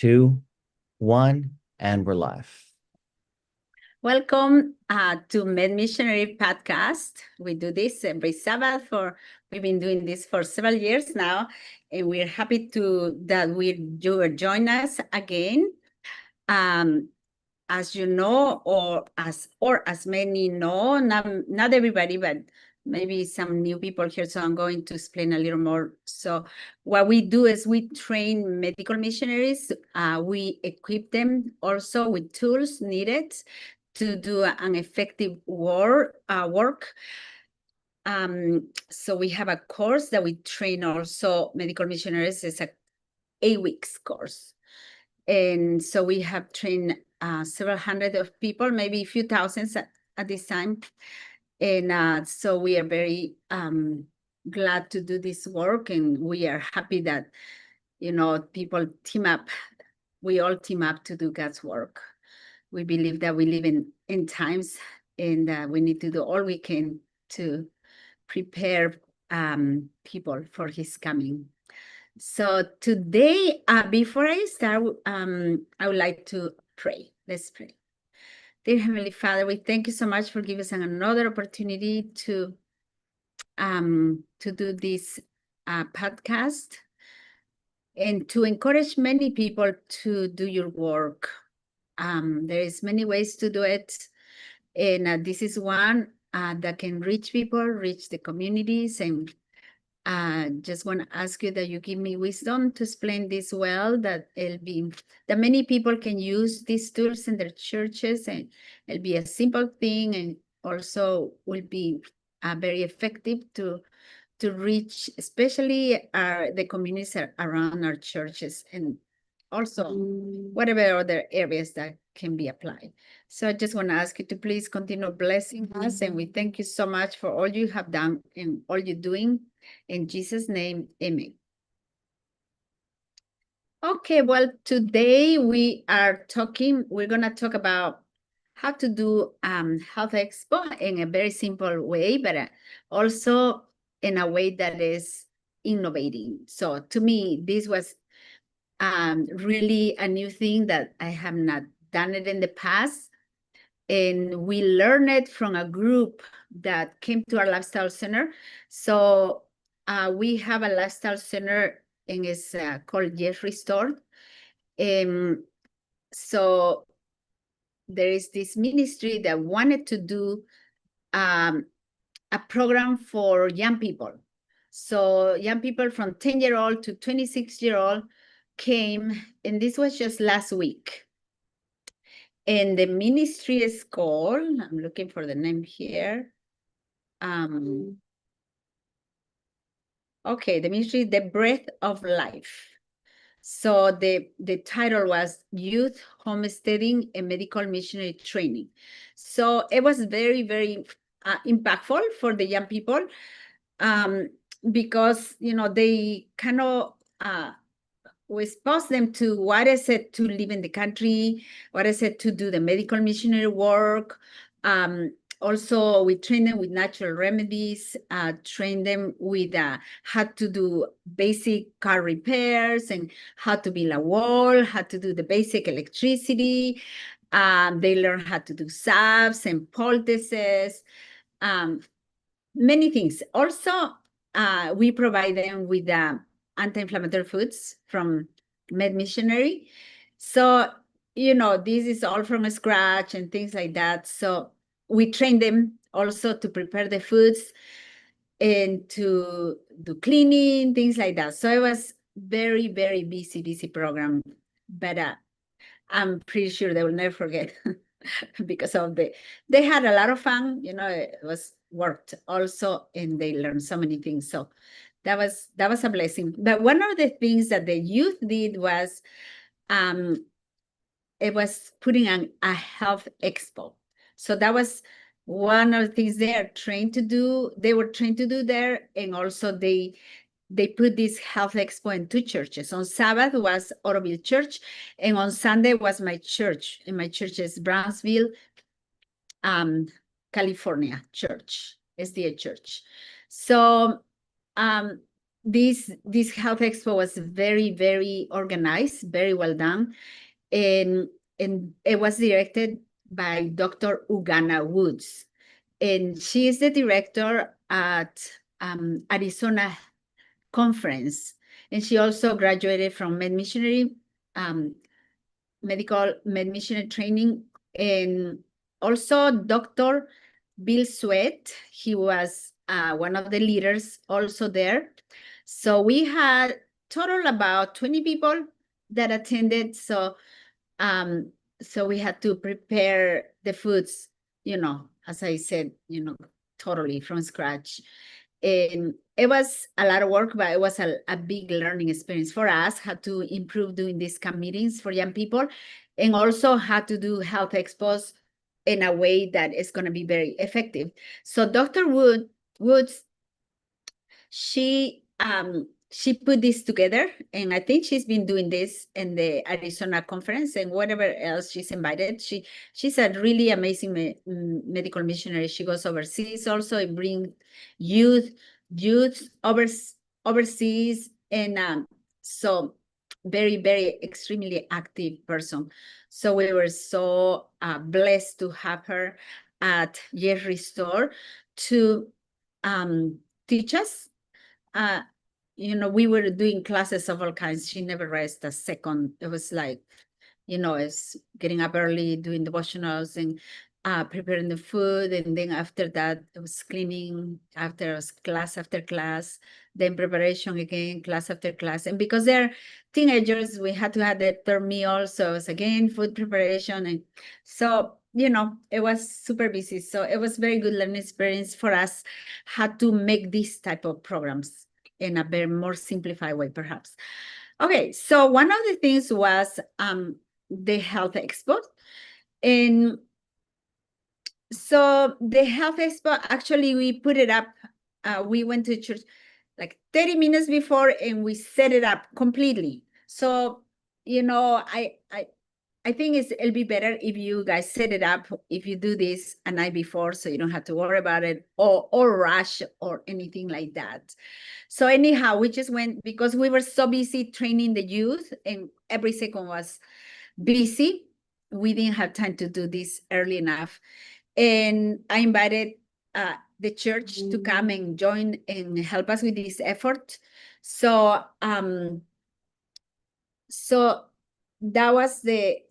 2, 1, and we're live. Welcome to Missionary podcast. We do this every Sabbath we've been doing this for several years now, and we're happy that you join us again. As you know, or as many know, not everybody, but maybe some new people here. So I'm going to explain a little more. So what we do is we train medical missionaries. We equip them also with tools needed to do an effective work. So we have a course that we train also medical missionaries. It's a 8 weeks course. And so we have trained several hundred of people, maybe a few thousands at this time. And so we are very glad to do this work, and we are happy that, people team up. We all team up to do God's work. We believe that we live in times, and we need to do all we can to prepare people for his coming. So today, before I start, I would like to pray. Let's pray. Dear Heavenly Father, we thank you so much for giving us another opportunity to do this podcast and to encourage many people to do your work. There is many ways to do it, and this is one that can reach people, reach the communities, and just want to ask you that you give me wisdom to explain this well, that many people can use these tools in their churches, and it'll be a simple thing, and also will be very effective to reach, especially the communities around our churches, and also whatever other areas that can be applied. So I just want to ask you to please continue blessing us, and we thank you so much for all you have done and all you're doing. In Jesus' name, amen. Okay, well, today we're going to talk about how to do Health Expo in a very simple way, but also in a way that is innovating. So to me, this was really a new thing that I have not done it in the past. And we learned it from a group that came to our lifestyle center. So we have a lifestyle center, and it's called Yes Restored. So there is this ministry that wanted to do a program for young people. So young people from 10-year-old to 26-year-old came, and this was just last week. And the ministry is called, I'm looking for the name here. Okay, the ministry, The Breath of Life. So the title was Youth Homesteading and Medical Missionary Training. So it was very, very impactful for the young people, because, they kind of we expose them to what is it to live in the country, what is it to do the medical missionary work. Also, we train them with natural remedies, train them with how to do basic car repairs and how to build a wall, how to do the basic electricity. They learn how to do salves and poultices, many things. Also, we provide them with anti-inflammatory foods from Missionary. So, this is all from scratch and things like that. So we train them also to prepare the foods and to do cleaning, things like that. So it was very, very busy program, but I'm pretty sure they will never forget because they had a lot of fun, it was worked also, and they learned so many things. So that was a blessing. But one of the things that the youth did was, it was putting on a health expo. So that was one of the things they were trained to do there. And also they put this health expo in 2 churches. On Sabbath was Autoville Church, and on Sunday was my church. And my church is Brownsville, California Church, SDA Church. So this Health Expo was very, very organized, very well done. And it was directed by Dr. Ugana Woods. And she is the director at Arizona Conference. And she also graduated from missionary medical missionary training. And also Dr. Bill Sweat, he was one of the leaders also there. So we had total about 20 people that attended. So we had to prepare the foods, as I said, totally from scratch. And it was a lot of work, but it was a big learning experience for us. Had to improve doing these camp meetings for young people, and also had to do health expos in a way that is going to be very effective. So Dr. Woods, she put this together, and I think she's been doing this in the Arizona conference and whatever else she's invited. She's a really amazing medical missionary. She goes overseas also and bring youth overseas, and so very, very extremely active person. So we were so blessed to have her at Yes Restore to teach us. We were doing classes of all kinds. She never rested a second. It was like, it's getting up early, doing devotionals and preparing the food. And then after that, it was cleaning after class, then preparation again, class after class. And because they're teenagers, we had to have the third meal. So it was again, food preparation. And so, it was super busy. So it was very good learning experience for us, how to make these type of programs in a very more simplified way, perhaps. Okay, so one of the things was the Health Expo. And so the Health Expo, actually, we put it up. We went to church like 30 minutes before, and we set it up completely. So, I think it'll be better if you guys set it up, if you do this a night before, so you don't have to worry about it or rush or anything like that. So anyhow, we just went because we were so busy training the youth, and every second was busy. We didn't have time to do this early enough. And I invited the church to come and join and help us with this effort. So that was the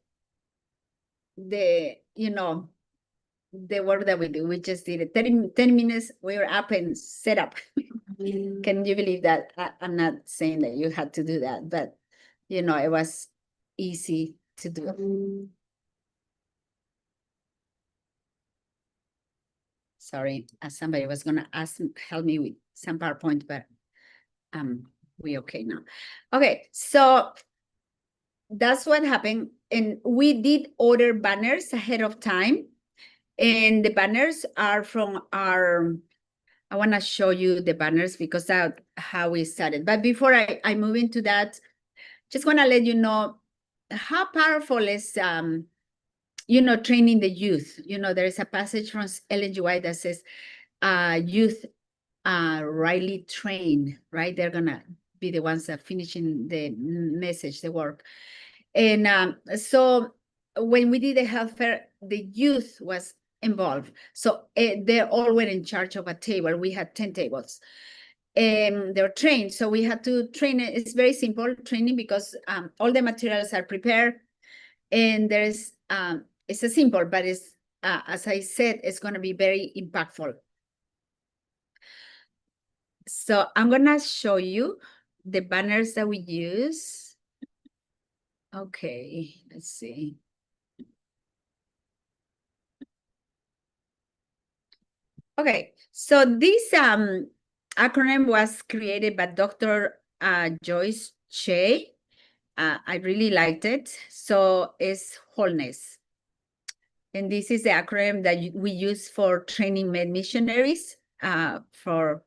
work that we do. We just did it 10 minutes. We were up and set up. Can you believe that? I'm not saying that you had to do that, but it was easy to do. Sorry, somebody was gonna help me with some PowerPoint, but we okay now. Okay, so that's what happened. And we did order banners ahead of time. And the banners are from I want to show you the banners because that's how we started. But before I move into that, just want to let you know how powerful is, training the youth. There is a passage from Ellen G. White that says, youth rightly trained, right? They're going to be the ones that finishing the message, the work. And so when we did the health fair, the youth was involved. So they all were in charge of a table. We had 10 tables. And they're trained. So we had to train. It's very simple training because all the materials are prepared. And there's, it's a simple, but it's, as I said, it's going to be very impactful. So I'm going to show you the banners that we use. Okay, let's see. Okay, so this acronym was created by Dr. Joyce Che. I really liked it. So it's wholeness. And this is the acronym that we use for training med missionaries for,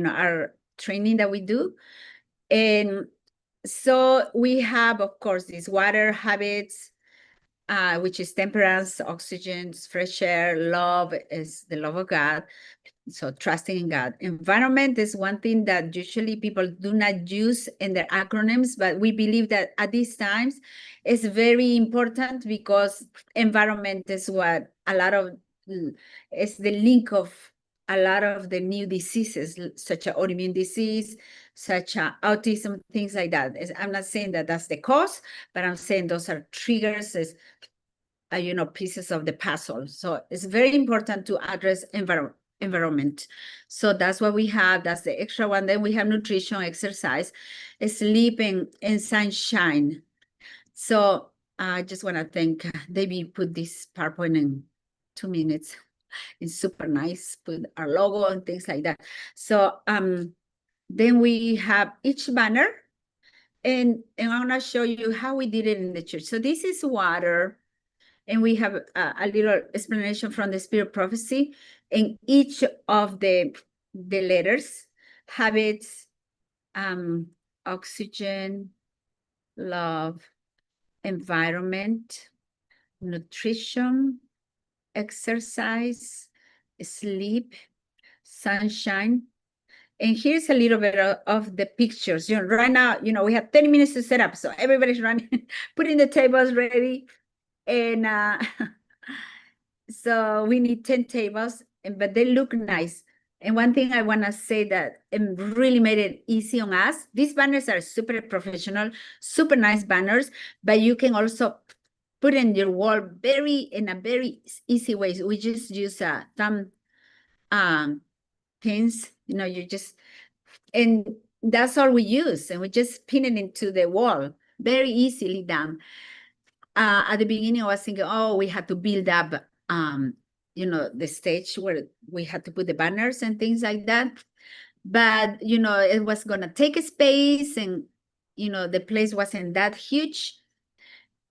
our training that we do. And so we have, of course, these water habits, which is temperance, oxygen, fresh air, love is the love of God. So trusting in God. Environment is one thing that usually people do not use in their acronyms, but we believe that at these times it's very important because environment is what a lot of, it's the link of a lot of the new diseases, such as autoimmune disease, such as autism, things like that. I'm not saying that that's the cause, but I'm saying those are triggers, pieces of the puzzle. So it's very important to address environment. So that's what we have. That's the extra one. Then we have nutrition, exercise, sleeping, and sunshine. So I just want to thank David, put this PowerPoint in 2 minutes. It's super nice, put our logo and things like that. So then we have each banner, and I want to show you how we did it in the church. So this is water, and we have a little explanation from the Spirit Prophecy, and each of the letters, habits, oxygen, love, environment, nutrition, exercise, sleep, sunshine. And here's a little bit of the pictures. Right now, we have 10 minutes to set up. So everybody's running, putting the tables ready. And so we need 10 tables, but they look nice. And one thing I want to say that really made it easy on us, these banners are super professional, super nice banners, but you can also put in your wall in a very easy way. So we just use thumb pins, and that's all we use. And we just pin it into the wall, very easily done. At the beginning, I was thinking, oh, we had to build up, the stage where we had to put the banners and things like that. But, it was going to take a space, and, the place wasn't that huge.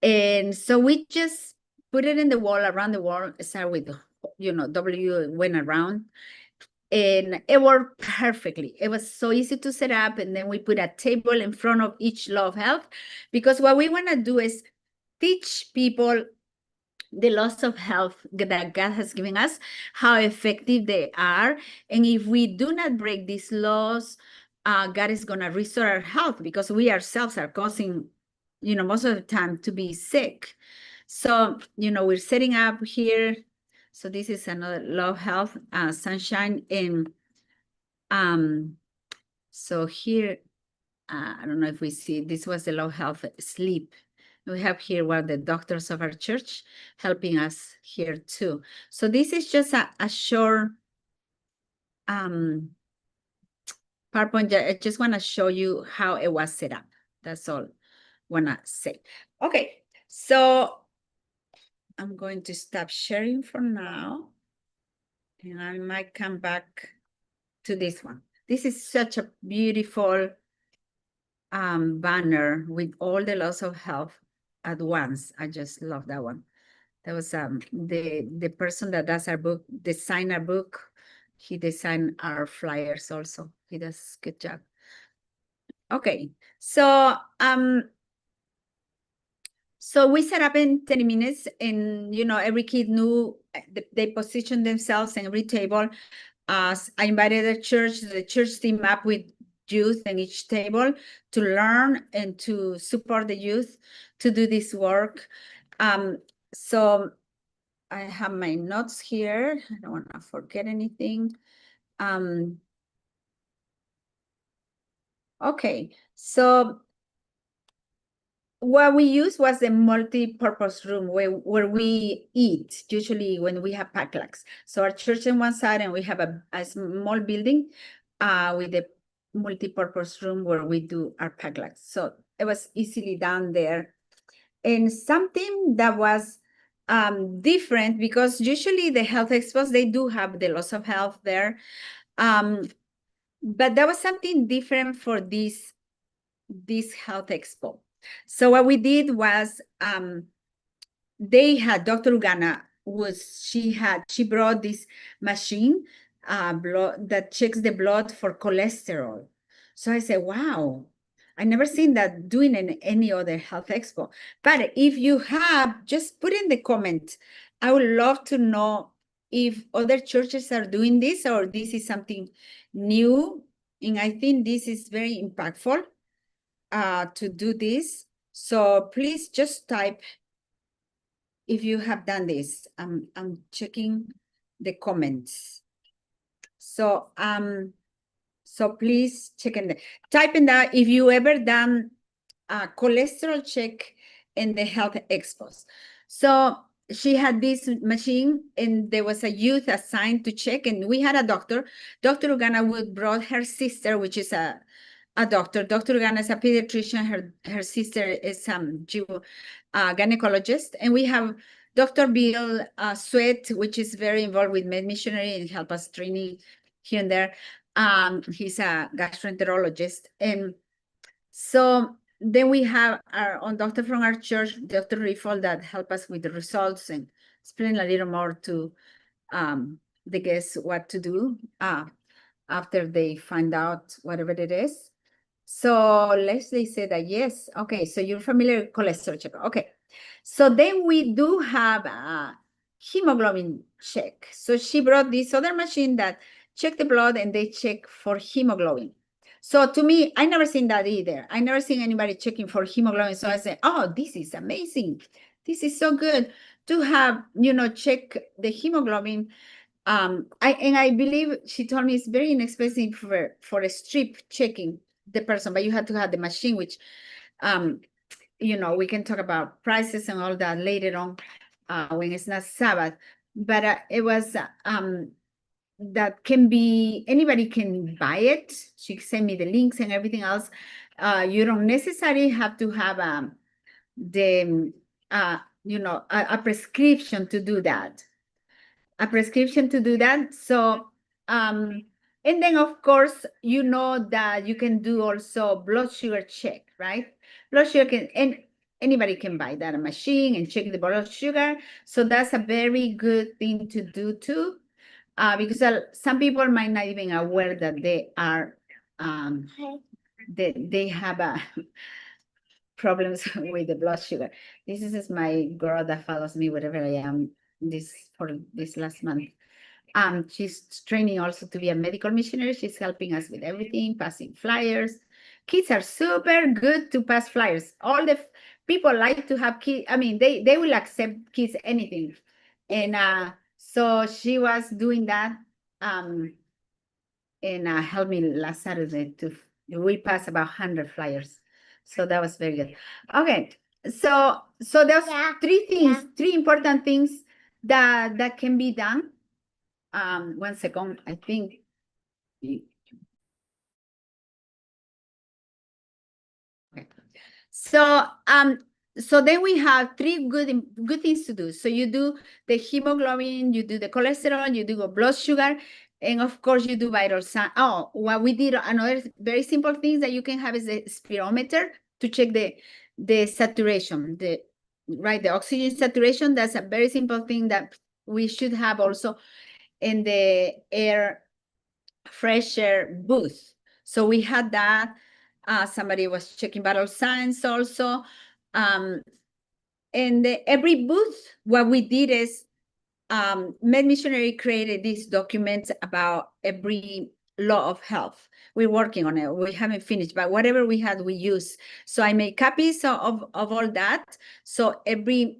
And so we just put it in the wall, around the wall, start with, W went around. And it worked perfectly. It was so easy to set up. And then we put a table in front of each Love Health, because what we want to do is teach people the laws of health that God has given us, how effective they are. And if we do not break these laws, God is going to restore our health, because we ourselves are causing, most of the time, to be sick. So, we're setting up here. So this is another Love Health, sunshine. And so here, I don't know if we see, this was the Love Health sleep. We have here one of the doctors of our church helping us here too. So this is just a short PowerPoint. I just want to show you how it was set up. That's all I want to say. Okay, so I'm going to stop sharing for now, and I might come back to this one. This is such a beautiful banner with all the laws of health at once. I just love that one. That was the person that does our book, designed our book. He designed our flyers also. He does a good job. Okay, so we set up in 10 minutes, and every kid knew they positioned themselves in every table. I invited the church team up with youth in each table to learn and to support the youth to do this work. So I have my notes here. I don't want to forget anything. Okay, so what we used was the multi-purpose room where we eat, usually when we have potlucks. So our church on one side, and we have a small building with a multi-purpose room where we do our potlucks. So it was easily done there. And something that was different, because usually the health expos, they do have the laws of health there. But that was something different for this health expo. So what we did was, they had Dr. Ugana she brought this machine that checks the blood for cholesterol. So I said, wow, I never seen that doing in any other health expo. But if you have, just put in the comment. I would love to know if other churches are doing this or this is something new. And I think this is very impactful to do this. So please just type if you have done this. I'm checking the comments. So so please type in that if you ever done a cholesterol check in the health expos. So she had this machine and there was a youth assigned to check, and we had a doctor. Dr. Ugana would brought her sister, which is a doctor. Dr. Ugana is a pediatrician. Her sister is a gynecologist. And we have Dr. Bill Sweat, which is very involved with missionary and help us training here and there. He's a gastroenterologist. And so then we have our own doctor from our church, Dr. Riffle, that help us with the results and explain a little more to the guests what to do after they find out whatever it is. So Leslie said that yes. Okay, so you're familiar with cholesterol check. Okay, so then we do have a hemoglobin check. So she brought this other machine that check the blood and they check for hemoglobin. So to me, I never seen that either. I never seen anybody checking for hemoglobin. So I said, oh, this is amazing. This is so good to have, check the hemoglobin. I believe she told me it's very inexpensive for a strip checking the person, but you have to have the machine, which, we can talk about prices and all that later on when it's not Sabbath. But it was that can be, anybody can buy it. She sent me the links and everything else. You don't necessarily have to have a prescription to do that. So and then of course that you can do also blood sugar check, right? Blood sugar and anybody can buy that machine and check the blood sugar. So that's a very good thing to do too, because some people might not even aware that they are they have problems with the blood sugar. This is my girl that follows me wherever I am for this last month. She's training also to be a medical missionary. She's helping us with everything, passing flyers. Kids are super good to pass flyers. All the people like to have kids. I mean, they will accept kids, anything. And so she was doing that and helped me last Saturday we passed about 100 flyers. So that was very good. Okay, so there's three important things that can be done. 1 second, I think. Okay. So then we have three good things to do. So you do the hemoglobin, you do the cholesterol, you do blood sugar, and of course you do vital signs. Oh, what we did, another very simple thing that you can have is a spirometer to check the saturation, the oxygen saturation. That's a very simple thing that we should have also in the fresh air booth. So we had that. Somebody was checking vital signs also. And every booth, what we did is Med Missionary created these documents about every law of health. We're working on it. We haven't finished, but whatever we had, we use. So I made copies of all that. So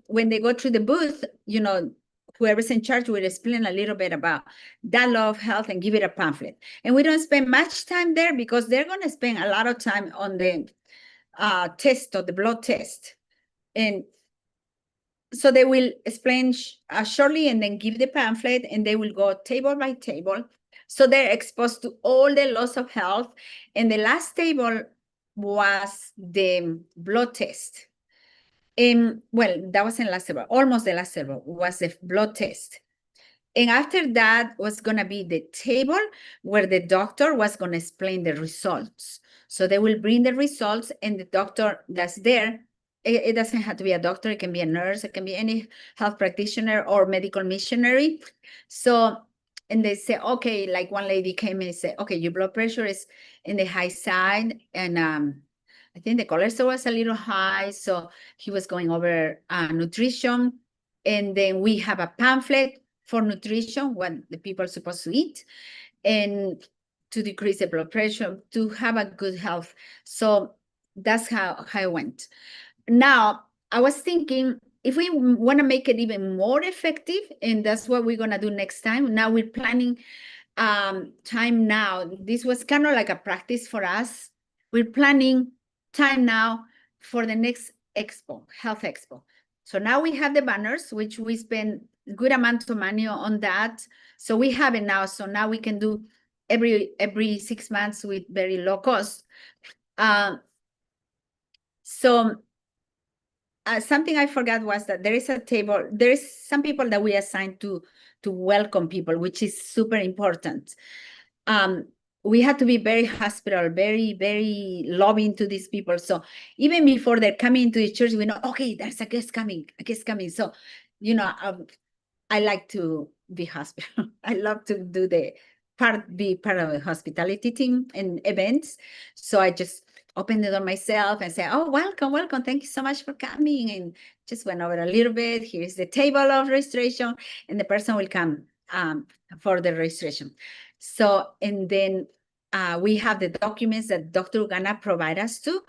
when they go through the booth, whoever's in charge will explain a little bit about that law of health and give it a pamphlet. And we don't spend much time there because they're going to spend a lot of time on the test or the blood test. And so they will explain shortly and then give the pamphlet, and they will go table by table. So they're exposed to all the laws of health. And the last table was the blood test. Well, that wasn't last table, almost the last table was the blood test. And after that was going to be the table where the doctor was going to explain the results. So they will bring the results, and the doctor that's there, it doesn't have to be a doctor. It can be a nurse. It can be any health practitioner or medical missionary. So, and they say, okay, like one lady came and said, okay, your blood pressure is in the high side. And I think the cholesterol was a little high. So he was going over nutrition. And then we have a pamphlet for nutrition, what the people are supposed to eat, and to decrease the blood pressure, to have a good health. So that's how I went. Now, I was thinking, if we want to make it even more effective, and that's what we're going to do next time. Now we're planning time now. This was kind of like a practice for us. We're planning time now for the next Expo, Health Expo. So now we have the banners, which we spend good amount of money on that. So we have it now. So now we can do every 6 months with very low cost. Something I forgot was that there is a table. There is some people that we assign to welcome people, which is super important. We have to be very hospitable, very, very loving to these people. So even before they're coming into the church, we know, okay, there's a guest coming, So, I like to be hospitable. I love to do be part of the hospitality team and events. So I just open the door myself and say, oh, welcome. Thank you so much for coming. And just went over a little bit. Here's the table of registration, and the person will come for the registration. So, and then we have the documents that Dr. Ugana provide us to.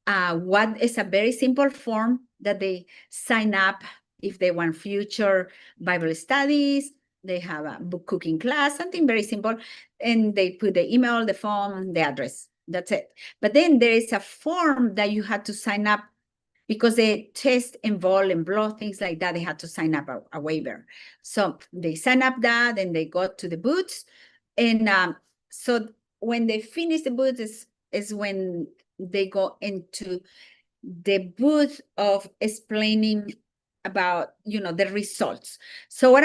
What is a very simple form that they sign up if they want future Bible studies. They have a book cooking class, something very simple, and they put the email, the phone, the address. That's it. But then there is a form that you have to sign up because they test and blood, things like that. They have to sign up a waiver. So they sign up that, and they go to the booths. And so when they finish the booths is when they go into the booth of explaining about, the results. So what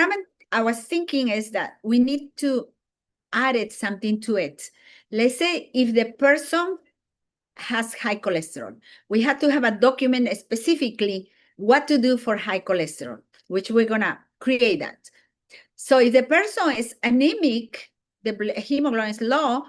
I was thinking is that we need to add something to it. Let's say if the person has high cholesterol, we have to have a document specifically what to do for high cholesterol, which we're going to create that. So if the person is anemic, the hemoglobin is low,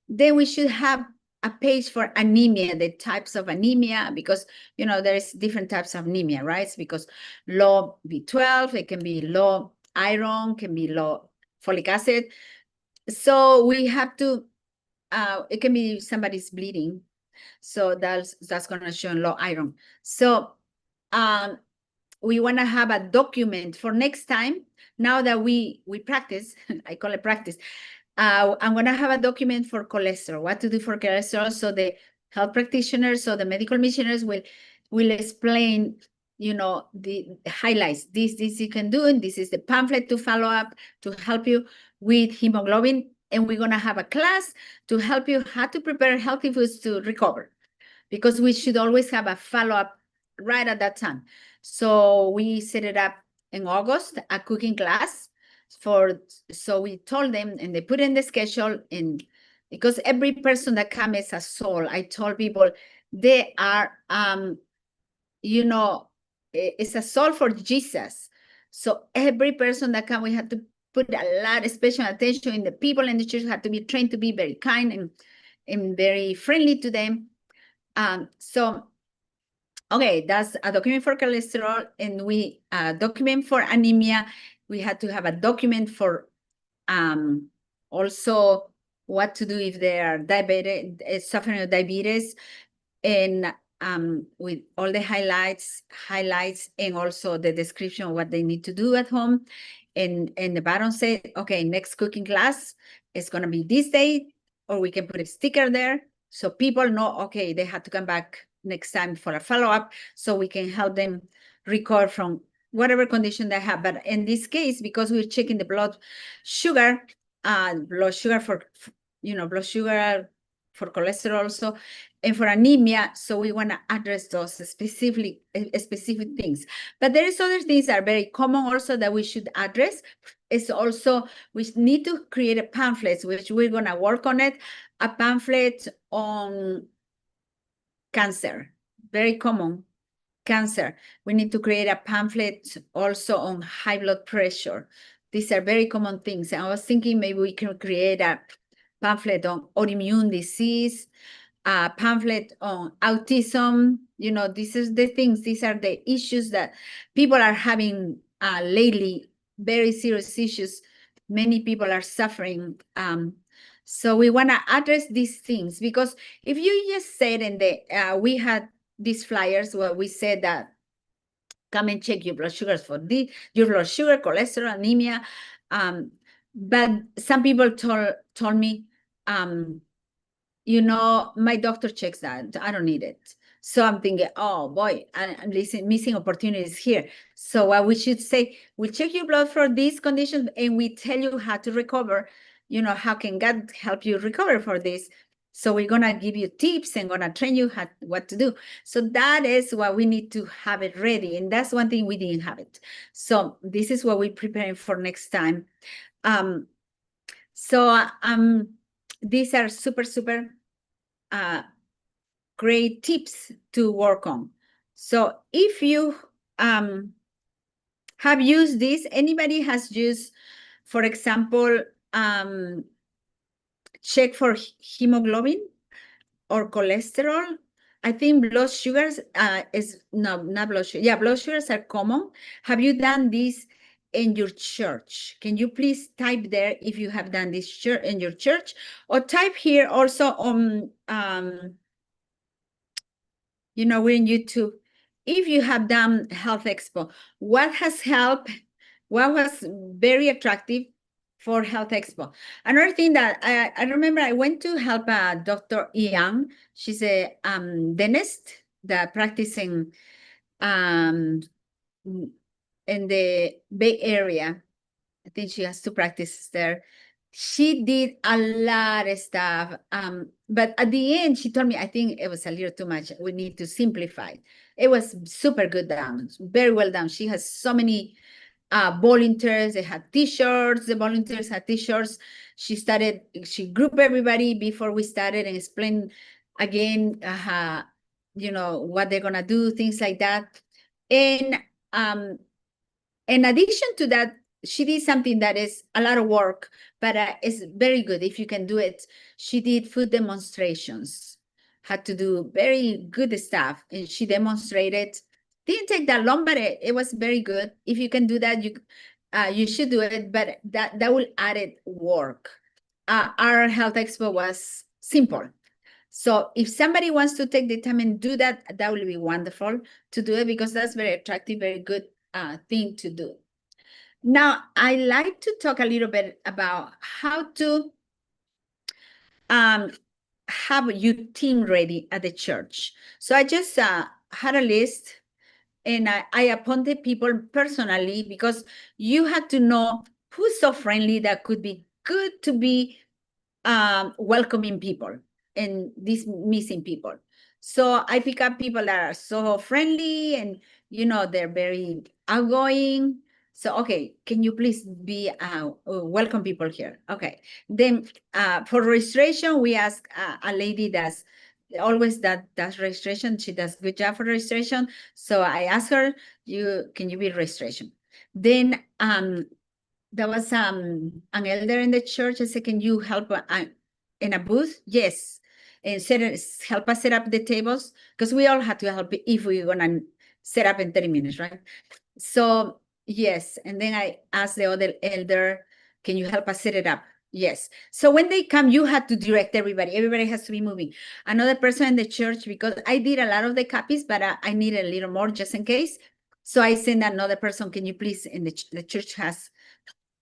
then we should have a page for anemia, the types of anemia, because, there's different types of anemia, right? It's because low B12, it can be low iron, can be low folic acid. So we have to, it can be somebody's bleeding. So that's going to show low iron. So we want to have a document for next time. Now that we practice, I call it practice, I'm going to have a document for cholesterol, what to do for cholesterol. So the health practitioners, so the medical missionaries will explain, the highlights. This you can do, and this is the pamphlet to follow up to help you with hemoglobin. And we're going to have a class to help you how to prepare healthy foods to recover, because we should always have a follow-up right at that time. So we set it up in August, a cooking class so we told them, and they put in the schedule, and because every person that comes is a soul. I told people they are, it's a soul for Jesus. So every person that comes, we have to put a lot of special attention, and the people in the church have to be trained to be very kind and very friendly to them. So, okay, that's a document for cholesterol, and we document for anemia. We had to have a document for also what to do if they are diabetic, suffering of diabetes, and with all the highlights, and also the description of what they need to do at home. And the bottom says, okay, next cooking class is going to be this date, or we can put a sticker there so people know, okay, they have to come back next time for a follow-up, so we can help them recover from whatever condition they have. But in this case, because we're checking the blood sugar for blood sugar, for cholesterol also, and for anemia, so we want to address those specific things. But there is other things that are very common also that we should address. It's also, we need to create a pamphlet, which we're going to work on it, a pamphlet on cancer, very common cancer. We need to create a pamphlet also on high blood pressure. These are very common things. And I was thinking maybe we can create a pamphlet on autoimmune disease, a pamphlet on autism. These are the things, these are the issues that people are having lately very serious issues. Many people are suffering. So we want to address these things, because if you just said in the, we had these flyers where we said that come and check your blood sugars for your blood sugar, cholesterol, anemia. But some people told me, my doctor checks that. I don't need it. So I'm thinking, oh boy, I'm missing opportunities here. So what we should say, we check your blood for these conditions and we tell you how to recover. How can God help you recover for this? So we're going to give you tips and going to train you what to do. So that is what we need to have it ready. And that's one thing we didn't have it. So this is what we're preparing for next time. These are super great tips to work on. So if you have used this, anybody has used, for example, check for hemoglobin or cholesterol. I think blood sugars not blood sugar. Yeah, blood sugars are common. Have you done this in your church? Can you please type there if you have done this in your church, or type here also on we're in YouTube. If you have done Health Expo, what has helped? What was very attractive for Health Expo? Another thing that I remember, I went to help Dr. Yang. She's a dentist that practicing in the Bay Area. I think she has 2 practices there. She did a lot of stuff. But at the end, she told me, I think it was a little too much. We need to simplify. It was super good done, very well done. She has so many volunteers. They had t-shirts. The volunteers had t-shirts. She grouped everybody before we started and explained again, what they're going to do, things like that. And in addition to that, she did something that is a lot of work, but it's very good if you can do it. She did food demonstrations, had to do very good stuff, and she demonstrated. Didn't take that long, but it was very good. If you can do that, you should do it, but that will add it work. Our Health Expo was simple. So if somebody wants to take the time and do that, that will be wonderful to do it, because that's very attractive, very good thing to do. Now, I like to talk a little bit about how to have your team ready at the church. So I just had a list, and I appointed people personally, because you have to know who's so friendly that could be good to be welcoming people and these missing people. So I pick up people that are so friendly and, they're very outgoing. So, okay, can you please be welcome people here? Okay. Then for registration, we ask a lady that's always does registration. She does good job for registration. So I asked her, can you be registration? Then there was an elder in the church. I said, can you help in a booth? Yes. And help us set up the tables, because we all had to help if we were going to set up in 30 minutes, right? So, yes. And then I asked the other elder, can you help us set it up? Yes. So when they come, you have to direct everybody. Everybody has to be moving. Another person in the church, because I did a lot of the copies, but I needed a little more just in case. So I sent another person, can you please, and the church has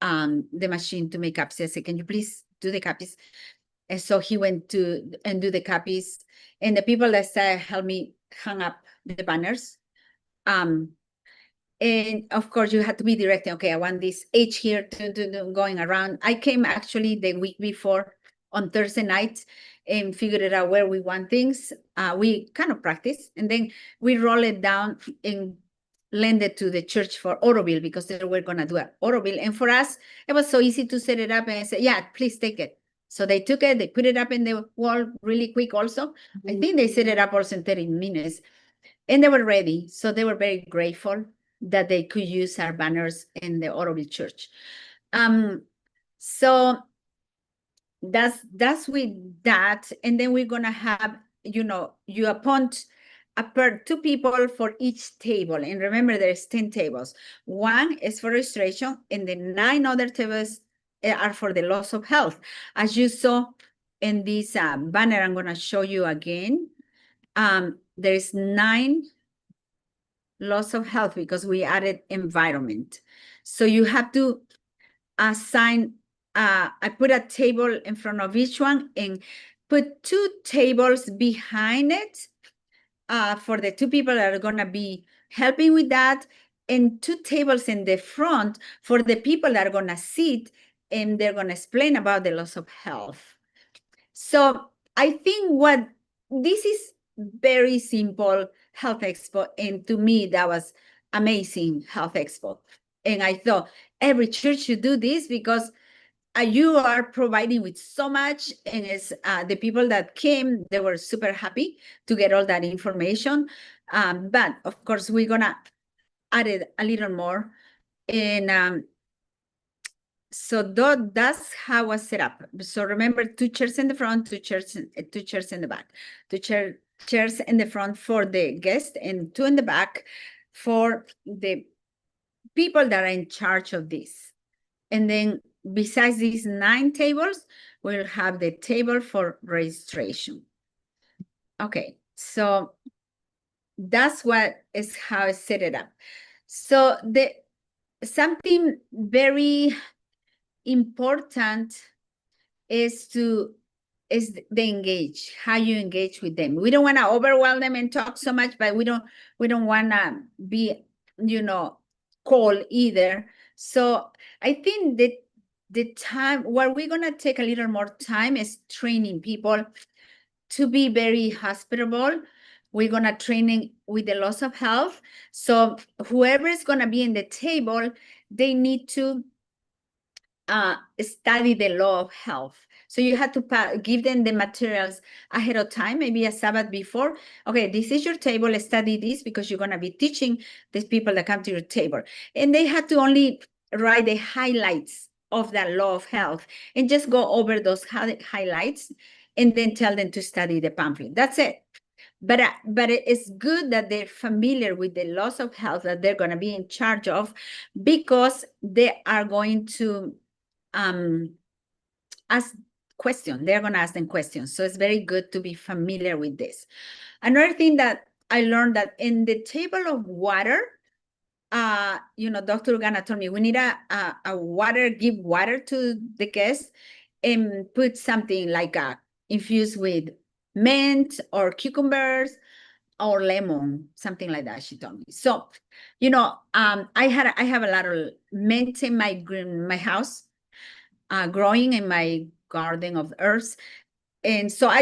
the machine to make copies. I said, can you please do the copies? And so he went to and do the copies. And the people that helped me hang up the banners. And of course, you had to be directing, okay, I want this age here going around. I came actually the week before on Thursday night and figured out where we want things. We kind of practice, and then we roll it down and lend it to the church for Autoville, because they were going to do an Autoville. And for us, it was so easy to set it up and say, yeah, please take it. So they took it, they put it up in the wall really quick also. I think they set it up also in 30 minutes. And they were ready. So they were very grateful that they could use our banners in the Autoville church. So that's with that. And then we're going to have, you appoint per 2 people for each table. And remember, there's 10 tables. One is for registration, and the 9 other tables are for the loss of health. As you saw in this banner, I'm going to show you again. There is 9 loss of health because we added environment. So you have to assign, I put a table in front of each one and put 2 tables behind it for the 2 people that are going to be helping with that, and 2 tables in the front for the people that are going to sit and they're going to explain about the loss of health. So I think this is very simple health expo, and to me that was amazing health expo. And I thought every church should do this because you are providing with so much, and it's the people that came, they were super happy to get all that information. But of course, we're gonna add it a little more. And so that's how it was set up. So remember, 2 chairs in the front, 2 chairs in the back, 2 chairs in the front for the guests, and 2 in the back for the people that are in charge of this. And then besides these 9 tables, we'll have the table for registration. Okay, so that's how I set it up. So something very important is the engage, how you engage with them. We don't want to overwhelm them and talk so much, but we don't want to be, cold either. So I think that the time where we're going to take a little more time is training people to be very hospitable. We're going to training with the loss of health. So whoever is going to be in the table, they need to study the law of health. So you have to give them the materials ahead of time, maybe a Sabbath before. Okay, this is your table, study this because you're going to be teaching these people that come to your table. And they have to only write the highlights of that law of health and just go over those highlights and then tell them to study the pamphlet. That's it. But it's good that they're familiar with the laws of health that they're going to be in charge of, because they are going to ask questions. They're going to ask them questions. So it's very good to be familiar with this. Another thing that I learned, that in the table of water, Dr. Ugana told me we need a water, give water to the guests and put something like infused with mint or cucumbers or lemon, something like that, she told me. So, I have a lot of mint in my house, growing in my garden of herbs. And so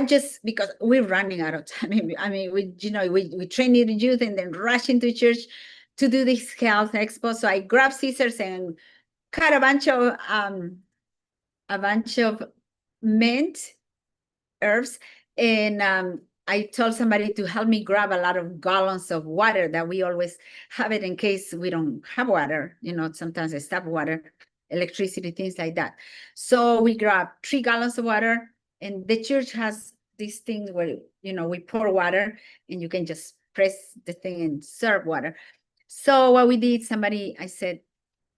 because we're running out of time. I mean, we train the youth and then rush into church to do this health expo. So I grabbed scissors and cut a bunch of mint herbs. And I told somebody to help me grab a lot of gallons of water that we always have it in case we don't have water. Sometimes I stop water, electricity, things like that. So we grabbed 3 gallons of water, and the church has these things where, we pour water and you can just press the thing and serve water. So what we did, I said,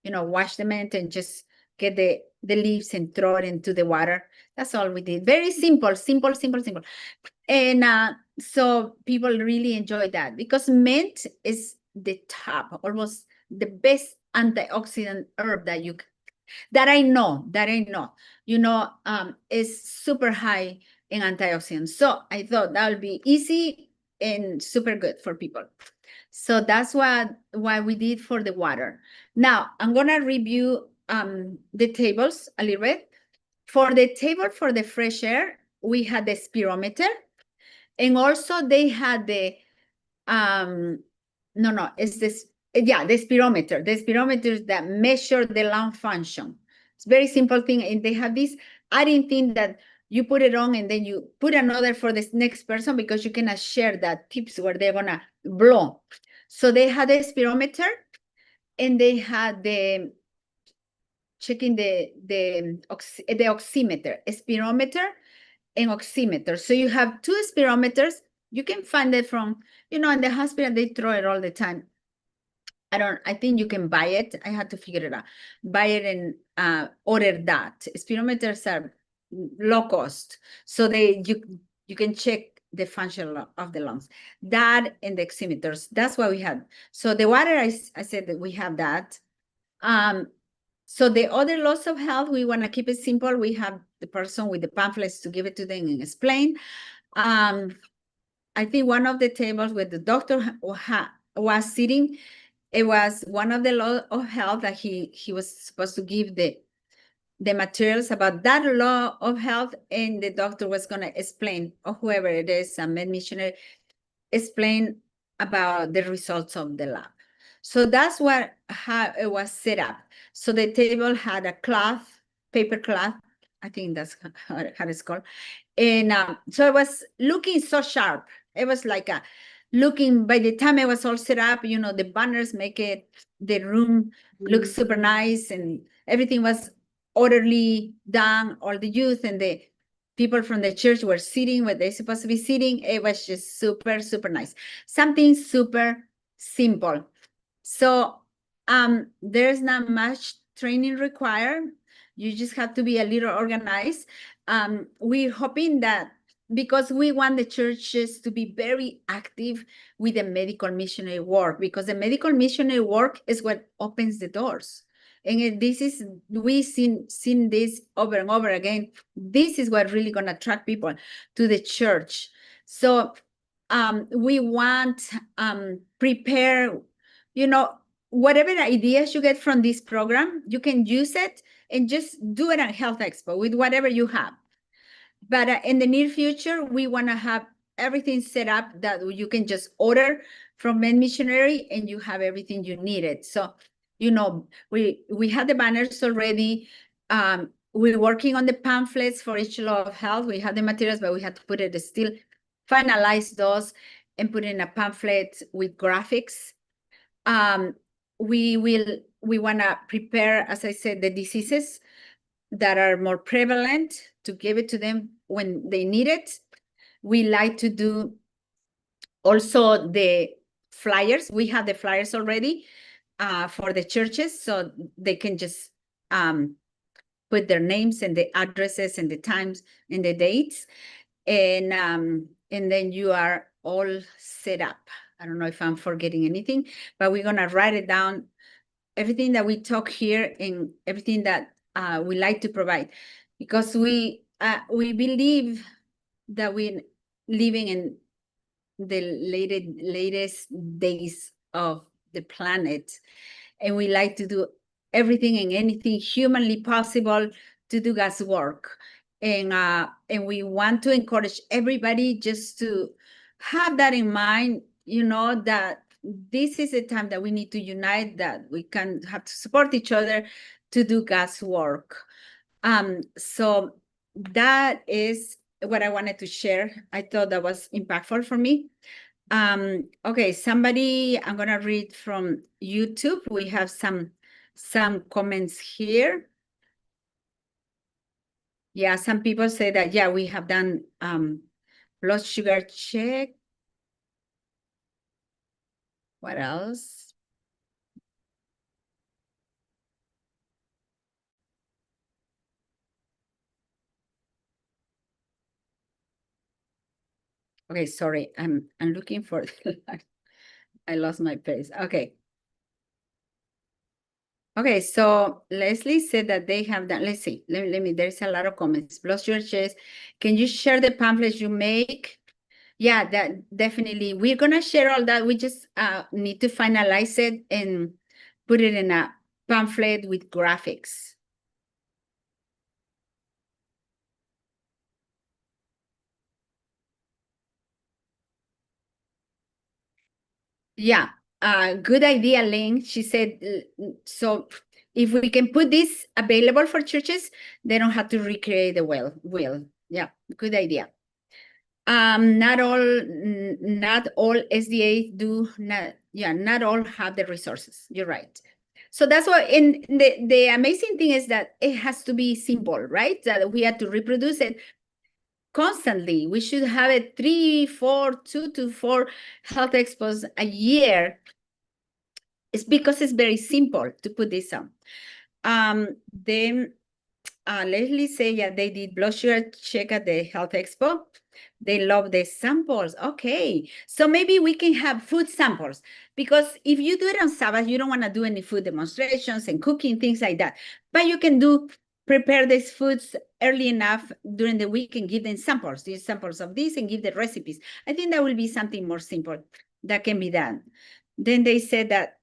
wash the mint and just get the leaves and throw it into the water. That's all we did. Very simple. And so people really enjoy that because mint is the top, almost the best antioxidant herb that I know, is super high in antioxidants. So I thought that would be easy and super good for people. So that's why we did for the water. Now I'm gonna review the tables a little bit. For the table for the fresh air, we had the spirometer, and also they had the it's this, the spirometer. The spirometers that measure the lung function. It's a very simple thing, and they have this adding thing that you put it on and then you put another for this next person because you cannot share that tips where they're gonna blow. So they had the spirometer, and they had the checking the oximeter, spirometer and oximeter. So you have 2 spirometers You can find it from, in the hospital, they throw it all the time. I think you can buy it. I had to figure it out. Buy it and order that. Spirometers are low cost. So you can check the function of the lungs. That and the oximeters, that's what we had. So the water, I said that we have that. So the other loss of health, we want to keep it simple. We have the person with the pamphlets to give it to them and explain. I think one of the tables where the doctor was sitting, it was one of the law of health that he was supposed to give the materials about that law of health, and the doctor was going to explain, or whoever it is, a med missionary, explain about the results of the lab. So that's how it was set up. So the table had a cloth, paper cloth, I think that's how it's called. And so it was looking so sharp. It was like looking, by the time it was all set up, the banners make it, the room look super nice, and everything was orderly done. All the youth and the people from the church were sitting where they're supposed to be sitting. It was just super, super nice. Something super simple. So there's not much training required. You just have to be a little organized. We're hoping that, because we want the churches to be very active with the medical missionary work, because the medical missionary work is what opens the doors. And we've seen this over and over again. This is what really gonna attract people to the church. So we want prepare, whatever ideas you get from this program, you can use it and just do it at Health Expo with whatever you have. But in the near future, we want to have everything set up that you can just order from Med Missionary and you have everything you needed. So, we have the banners already. We're working on the pamphlets for each law of health. We have the materials, but we have to put it still, finalize those and put in a pamphlet with graphics. We want to prepare, as I said, the diseases that are more prevalent to give it to them when they need it. We like to do also the flyers. We have the flyers already for the churches, so they can just put their names and the addresses and the times and the dates. And then you are all set up. I don't know if I'm forgetting anything, but we're gonna write it down, everything that we talk here and everything that we like to provide, because we believe that we're living in the latest days of the planet, and we like to do everything and anything humanly possible to do God's work. And we want to encourage everybody just to have that in mind, that this is a time that we need to unite, that we can have to support each other to do God's work. So that is what I wanted to share. I thought that was impactful for me. Okay, I'm gonna read from YouTube. We have some comments here. Yeah, some people say that, yeah, we have done blood sugar check. What else? Okay, sorry, I'm looking for I lost my place. Okay. Okay, so Leslie said that they have done, let's see, let me, there's a lot of comments. Blood sugar checks. Can you share the pamphlets you make? Yeah, that definitely. We're gonna share all that. We just need to finalize it and put it in a pamphlet with graphics. Yeah, good idea, Lynn. She said, so if we can put this available for churches, they don't have to recreate the wheel. Yeah, good idea. Not all SDA do, not all have the resources. You're right. So that's why, in the amazing thing is that it has to be simple, right? That we have to reproduce it constantly. We should have it 2 to 4 health expos a year. It's because it's very simple to put this on. Then Leslie say, yeah, they did blood sugar check at the health expo. They love the samples. Okay, so maybe we can have food samples, because if you do it on Sabbath, you don't want to do any food demonstrations and cooking, things like that. But you can prepare these foods early enough during the week and give them samples, these samples of this, and give the recipes. I think that will be something more simple that can be done. Then they said that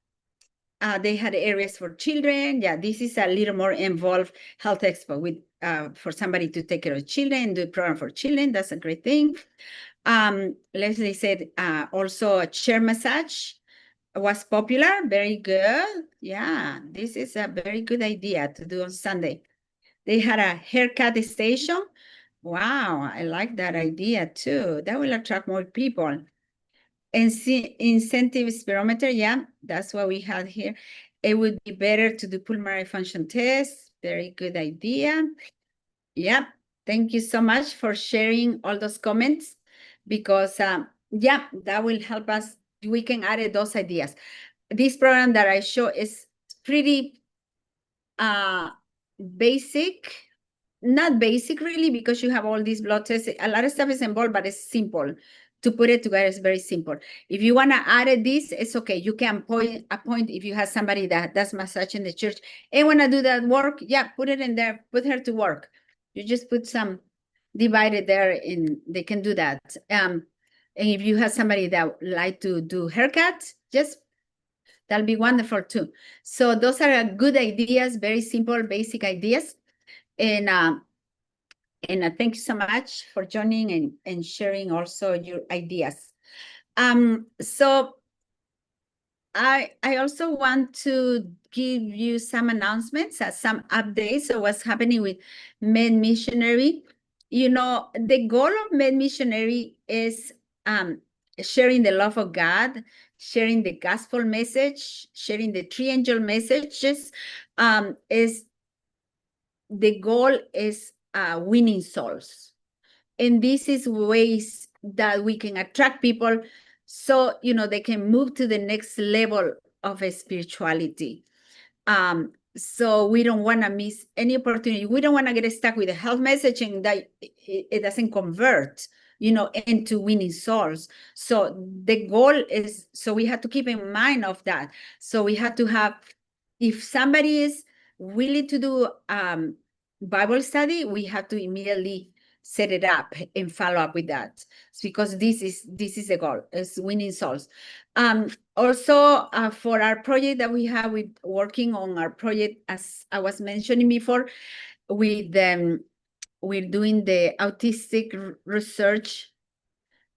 they had areas for children. Yeah, this is a little more involved health expo with for somebody to take care of children and do a program for children. That's a great thing. Leslie said also a chair massage was popular. Very good. Yeah, this is a very good idea to do on Sunday. They had a haircut station. Wow, I like that idea too. That will attract more people. And incentive spirometer, yeah, that's what we had here. It would be better to do pulmonary function tests. Very good idea. Yeah, thank you so much for sharing all those comments, because yeah, that will help us. We can add those ideas. This program that I show is pretty basic. Not basic really, because you have all these blood tests. A lot of stuff is involved, but it's simple. To put it together is very simple. If you want to add this, it's okay. You can appoint if you have somebody that does massage in the church and want to do that work, yeah, put it in there, put her to work. You just put some divided there and they can do that. And if you have somebody that like to do haircuts, just that'll be wonderful too. So those are good ideas, very simple, basic ideas. And thank you so much for joining and sharing also your ideas. So I also want to give you some announcements, some updates of what's happening with Men Missionary. You know, the goal of Men Missionary is sharing the love of God, sharing the gospel message, sharing the three angel messages. Is the goal is winning souls. And this is ways that we can attract people so, you know, they can move to the next level of a spirituality. So we don't want to miss any opportunity. We don't want to get stuck with a health message and that it doesn't convert, you know, into winning souls. So the goal is, so we have to keep in mind of that. So we have to have, if somebody is willing to do Bible study, we have to immediately set it up and follow up with that. It's because this is the goal, is winning souls. Also, for our project that we have with working on our project, as I was mentioning before, with we're doing the autistic research.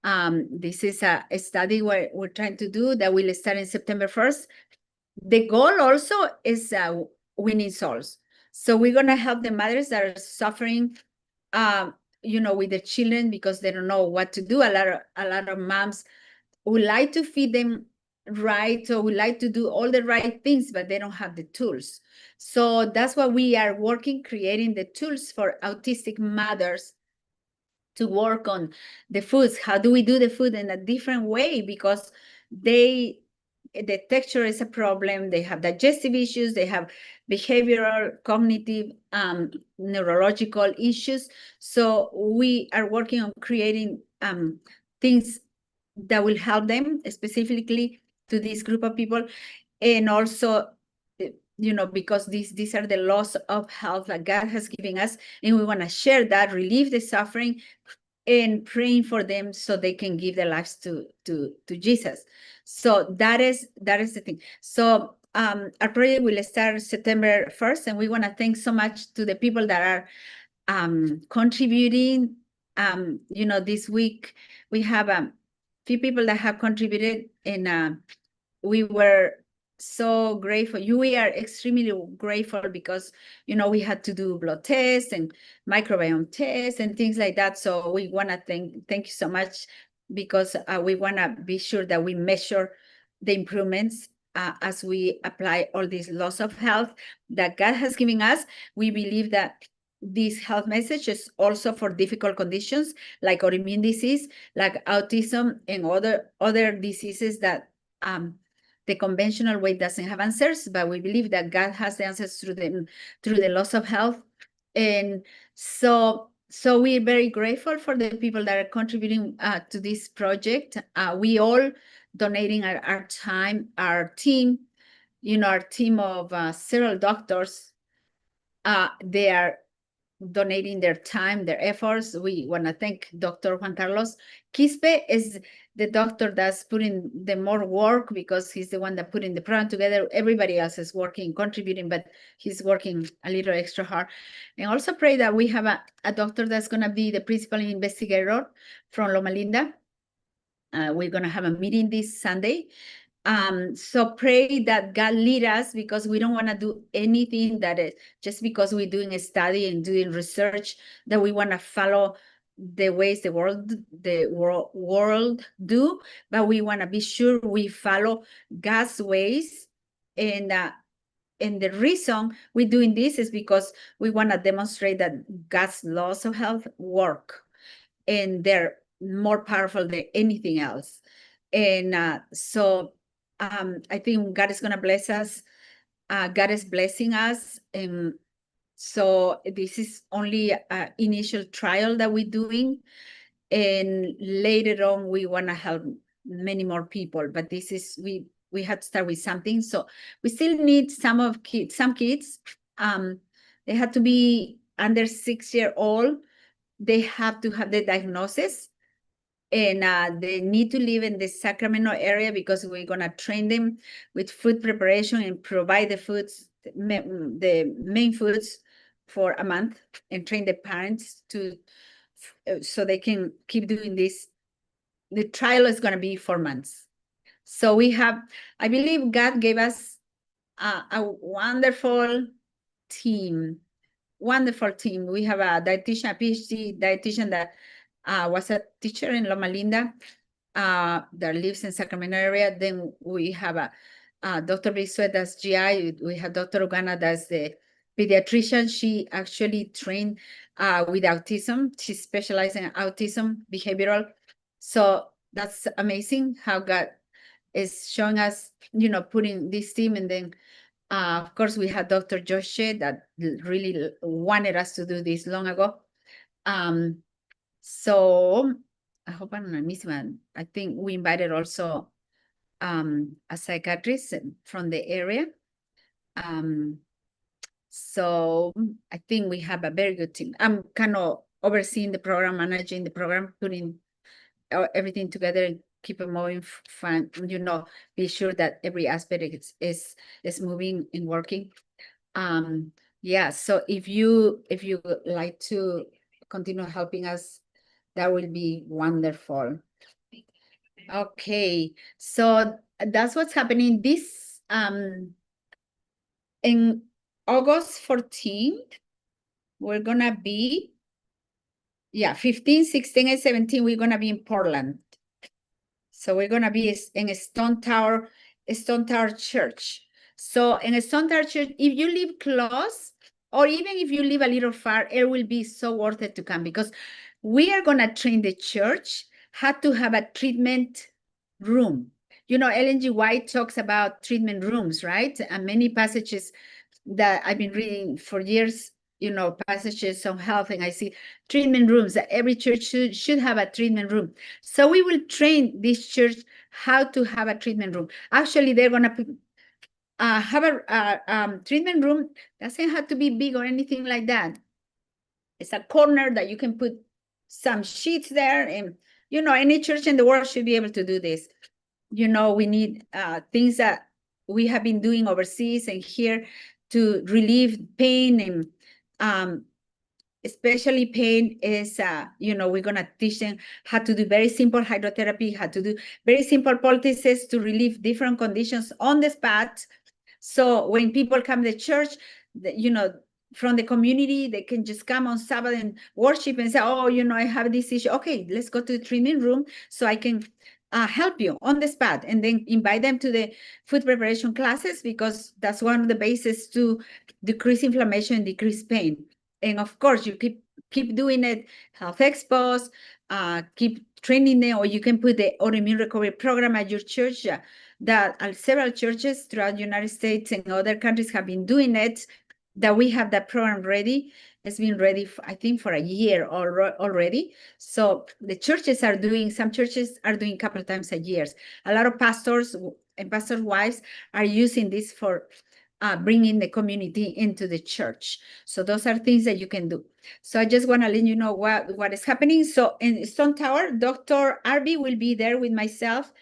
This is a study where we're trying to do that will start in September 1st. The goal also is winning souls. So we're going to help the mothers that are suffering you know, with the children because they don't know what to do. A lot of moms would like to feed them right, or would like to do all the right things, but they don't have the tools. So that's why we are working, creating the tools for autistic mothers to work on the foods. How do we do the food in a different way? Because the texture is a problem. They have digestive issues. They have behavioral, cognitive, neurological issues. So we are working on creating things that will help them specifically to this group of people. And also, you know, because these are the loss of health that God has given us, and we want to share that, relieve the suffering, and praying for them so they can give their lives to Jesus. So that is the thing. So our project will start September 1st, and we want to thank so much to the people that are contributing. You know, this week we have a few people that have contributed, and we were so grateful. We are extremely grateful because, you know, we had to do blood tests and microbiome tests and things like that. So we want to thank you so much, because we want to be sure that we measure the improvements as we apply all this loss of health that God has given us. We believe that these health messages also for difficult conditions like autoimmune disease, like autism, and other diseases that the conventional way doesn't have answers, but we believe that God has the answers through the loss of health. And so we're very grateful for the people that are contributing to this project. We all donating our time, our team, our team of several doctors, they are donating their time, their efforts. We want to thank Dr. Juan Carlos Quispe is the doctor that's putting the more work because he's the one that putting the program together. Everybody else is working, contributing, but he's working a little extra hard. And also pray that we have a doctor that's going to be the principal investigator from Loma Linda. We're going to have a meeting this Sunday. So pray that God lead us, because we don't want to do anything that is just because we're doing a study and doing research that we want to follow the ways the world do, but we want to be sure we follow God's ways. And the reason we're doing this is because we want to demonstrate that God's laws of health work, and they're more powerful than anything else. And so I think God is going to bless us. God is blessing us. And so this is only an initial trial that we're doing. And later on, we want to help many more people. But this is, we have to start with something. So we still need some kids. They have to be under 6 years old. They have to have the diagnosis. And they need to live in the Sacramento area, because we're going to train them with food preparation and provide the foods, the main foods, for a month, and train the parents so they can keep doing this. The trial is going to be 4 months. So I believe God gave us a wonderful team. Wonderful team. We have a dietitian, a PhD dietitian that was a teacher in Loma Linda that lives in Sacramento area. Then we have Dr. Biswet, that's GI. We have Dr. Ugana, that's the pediatrician. She actually trained with autism. She specialized in autism, behavioral. So that's amazing how God is showing us, putting this team. And then of course, we had Dr. Josh that really wanted us to do this long ago. So I hope I'm not missing one. I think we invited also a psychiatrist from the area. So I think we have a very good team. I'm kind of overseeing the program, managing the program, putting everything together, and keep it moving, fun, be sure that every aspect is moving and working. Yeah, so if you would like to continue helping us, that will be wonderful. Okay, so that's what's happening this in August 14th. We're gonna be 15, 16, and 17. We're gonna be in Portland. So we're gonna be in a Stone Tower Church. So in a Stone Tower Church, if you live close, or even if you live a little far, it will be so worth it to come, because we are gonna train the church how to have a treatment room. Ellen G. White talks about treatment rooms, right? And many passages that I've been reading for years, passages on health, and I see treatment rooms, that every church should have a treatment room. So we will train this church how to have a treatment room. Actually, they're going to have a treatment room. Doesn't have to be big or anything like that. It's a corner that you can put some sheets there, and any church in the world should be able to do this. We need things that we have been doing overseas and here to relieve pain, and especially pain is, we're going to teach them how to do very simple hydrotherapy, how to do very simple poultices to relieve different conditions on the spot. So when people come to church, from the community, they can just come on Sabbath and worship and say, oh, I have this issue. Okay, let's go to the treatment room so I can help you on the spot, and then invite them to the food preparation classes, because that's one of the bases to decrease inflammation and decrease pain. And of course, you keep doing it, health expos, keep training them, or you can put the autoimmune recovery program at your church. That several churches throughout the United States and other countries have been doing it, that we have that program ready. It's been ready, I think, for a year already. So the churches are doing, some churches are doing a couple of times a year. A lot of pastors and pastors' wives are using this for bringing the community into the church. So those are things that you can do. So I just want to let you know what is happening. So in Stone Tower, Dr. Arby will be there with myself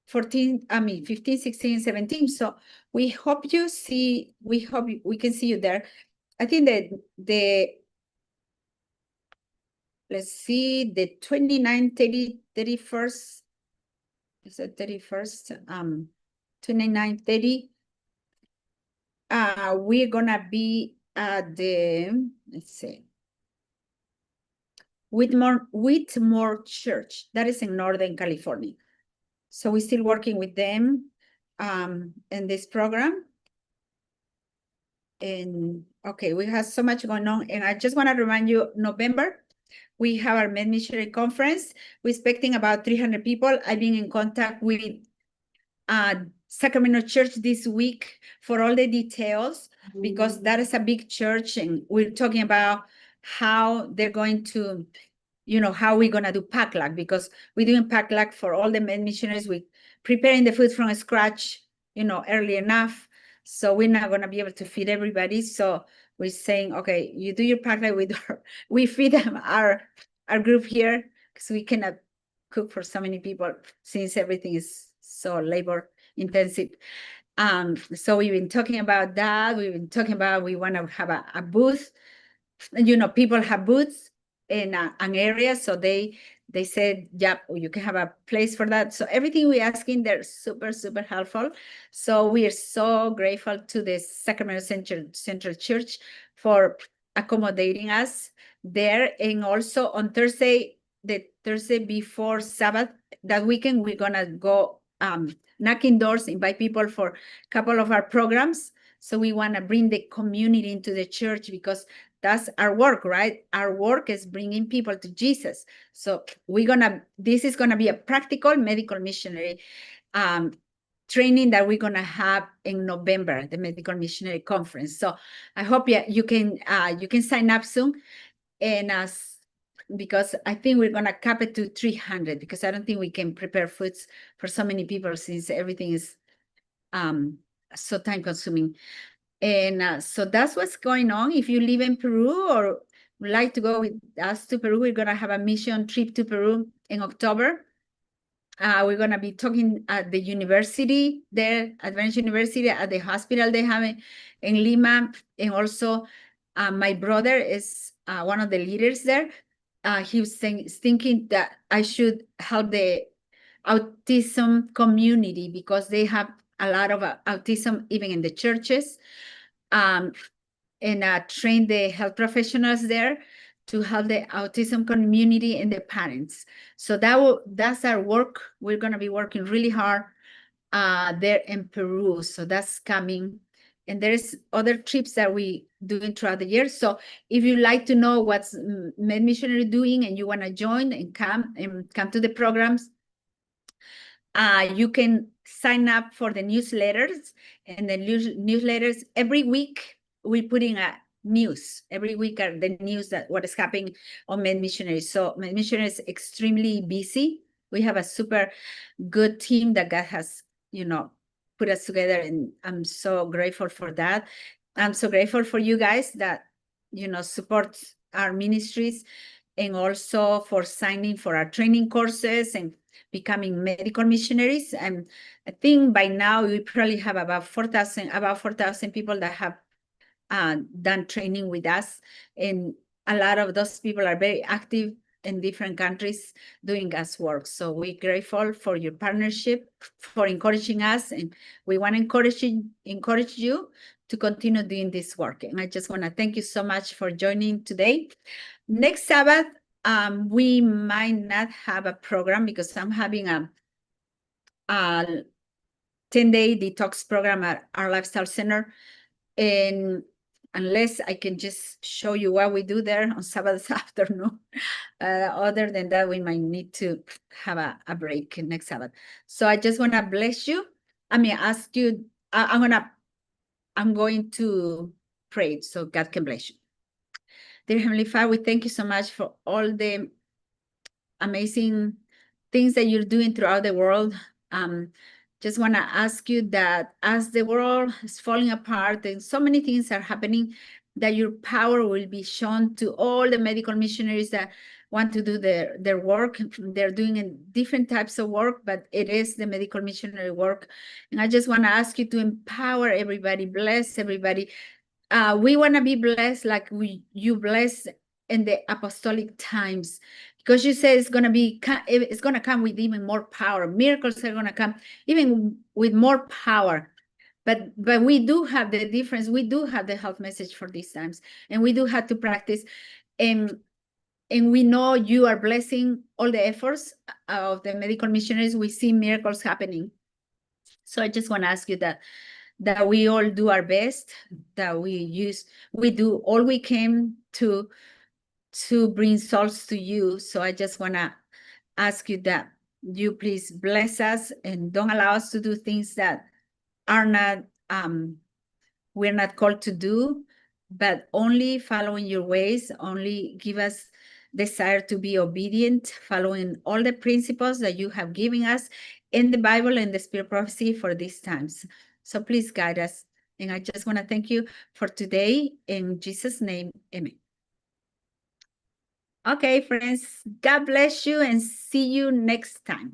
15, 16, 17. So we hope we can see you there. I think that let's see, the 29, 30, 31st, is it 31st? 29, 30. We're gonna be at the, let's see, Whitmore Church. That is in Northern California. So we're still working with them in this program. And okay, we have so much going on. And I just want to remind you, November, we have our Med Missionary Conference. We're expecting about 300 people. I've been in contact with Sacramento Church this week for all the details, because that is a big church, and we're talking about how they're going to, how we're going to do potluck, because we're doing potluck for all the men missionaries. We're preparing the food from scratch, early enough. So we're not going to be able to feed everybody. So we're saying, okay, you do your potluck, we feed them our group here, because we cannot cook for so many people since everything is so labor intensive. So we've been talking about that. We've been talking about, we want to have a booth. People have booths in an area, so they said, yeah, you can have a place for that. So everything we're asking, they're super, super helpful. So we are so grateful to the Sacramento Central Church for accommodating us there. And also on Thursday, the Thursday before Sabbath, that weekend, we're gonna go knocking doors, invite people for a couple of our programs. So we want to bring the community into the church, because that's our work, right? Our work is bringing people to Jesus. So this is gonna be a practical medical missionary training that we're gonna have in November, the Medical Missionary Conference. So I hope you can sign up soon, and because I think we're gonna cap it to 300, because I don't think we can prepare foods for so many people, since everything is so time consuming. And so that's what's going on. If you live in Peru or would like to go with us to Peru, we're gonna have a mission trip to Peru in October. We're gonna be talking at the university there, Advanced University, at the hospital they have in Lima. And also my brother is one of the leaders there. He was thinking that I should help the autism community, because they have a lot of autism even in the churches, and train the health professionals there to help the autism community and the parents. So that's our work. We're going to be working really hard there in Peru. So that's coming. And there's other trips that we doing throughout the year. So if you like to know what's Med Missionary doing and you want to join and come to the programs, you can sign up for the newsletters. And the newsletters, every week we're putting a news. Every week are the news that what is happening on Med Missionary. So Med Missionary is extremely busy. We have a super good team that God has, put us together, and I'm so grateful for that. I'm so grateful for you guys that, support our ministries, and also for signing for our training courses and becoming medical missionaries. And I think by now we probably have about 4,000 people that have done training with us. And a lot of those people are very active in different countries doing God's work. So we're grateful for your partnership, for encouraging us, and we want to encourage you to continue doing this work. And I just want to thank you so much for joining today. Next Sabbath, we might not have a program, because I'm having a 10-day detox program at our lifestyle center. And unless I can just show you what we do there on Sabbath afternoon. Other than that, we might need to have a break next Sabbath. So I just want to bless you. Ask you, I'm going to pray so God can bless you. Dear Heavenly Father, we thank you so much for all the amazing things that you're doing throughout the world. Just want to ask you that as the world is falling apart and so many things are happening, that your power will be shown to all the medical missionaries that want to do their work. They're doing different types of work, but it is the medical missionary work. And I just want to ask you to empower everybody, bless everybody. We want to be blessed like you bless in the apostolic times, because you say it's going to come with even more power. Miracles are going to come even with more power. But we do have the difference. We do have the health message for these times, and we do have to practice. And we know you are blessing all the efforts of the medical missionaries. We see miracles happening. So I just want to ask you that we all do our best, that we do all we can to bring souls to you. So I just want to ask you that you please bless us and don't allow us to do things that are not, we're not called to do, but only following your ways. Only give us desire to be obedient, following all the principles that you have given us in the Bible and the Spirit prophecy for these times. So please guide us. And I just want to thank you for today. In Jesus' name, amen. Okay, friends, God bless you and see you next time.